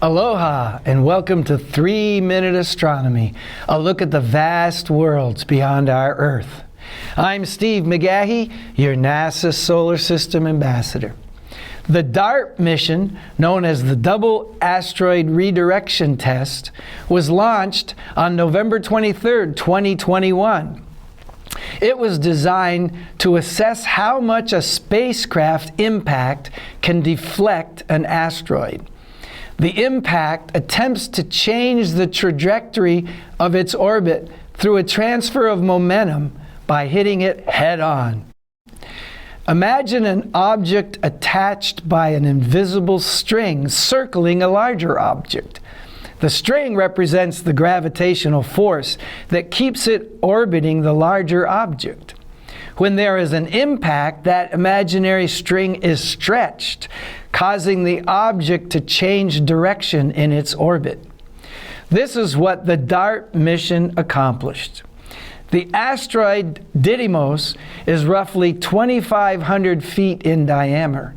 Aloha and welcome to 3-Minute Astronomy, a look at the vast worlds beyond our Earth. I'm Steve McGaughey, your NASA Solar System Ambassador. The DART mission, known as the Double Asteroid Redirection Test, was launched on November 23, 2021. It was designed to assess how much a spacecraft impact can deflect an asteroid. The impact attempts to change the trajectory of its orbit through a transfer of momentum by hitting it head-on. Imagine an object attached by an invisible string circling a larger object. The string represents the gravitational force that keeps it orbiting the larger object. When there is an impact, that imaginary string is stretched, causing the object to change direction in its orbit. This is what the DART mission accomplished. The asteroid Didymos is roughly 2,500 feet in diameter.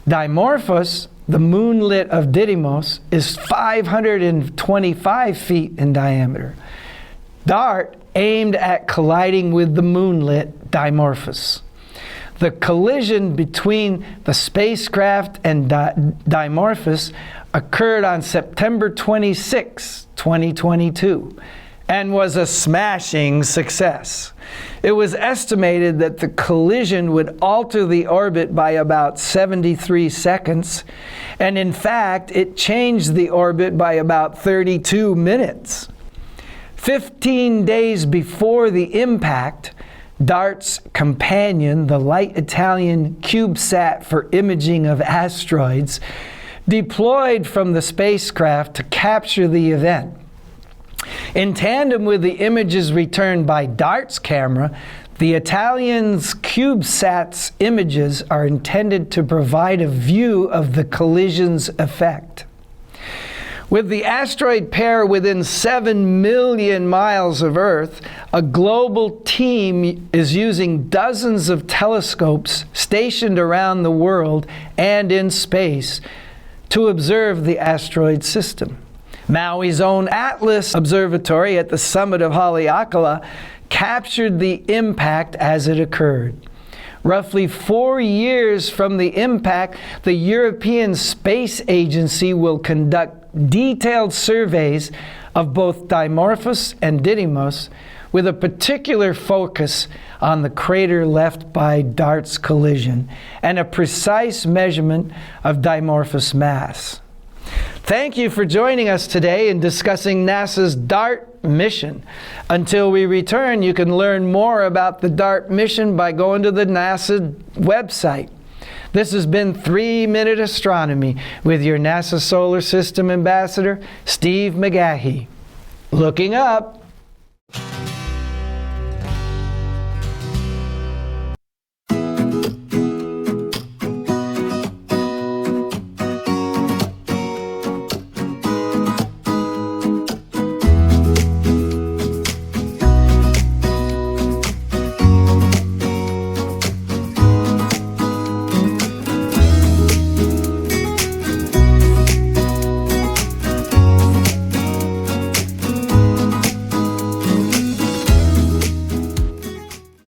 Dimorphos, the moonlet of Didymos, is 525 feet in diameter. DART aimed at colliding with the moonlet Dimorphos. The collision between the spacecraft and Dimorphos occurred on September 26, 2022, and was a smashing success. It was estimated that the collision would alter the orbit by about 73 seconds, and in fact, it changed the orbit by about 32 minutes. 15 days before the impact, DART's companion, the light Italian CubeSat for imaging of asteroids, deployed from the spacecraft to capture the event. In tandem with the images returned by DART's camera, the Italian's CubeSat's images are intended to provide a view of the collision's effect. With the asteroid pair within 7 million miles of Earth, a global team is using dozens of telescopes stationed around the world and in space to observe the asteroid system. Maui's own Atlas Observatory at the summit of Haleakala captured the impact as it occurred. Roughly 4 years from the impact, the European Space Agency will conduct detailed surveys of both Dimorphos and Didymos, with a particular focus on the crater left by DART's collision and a precise measurement of Dimorphos' mass. Thank you for joining us today in discussing NASA's DART mission. Until we return, you can learn more about the DART mission by going to the NASA website. This has been 3-Minute Astronomy with your NASA Solar System Ambassador, Steve McGaughey. Looking up.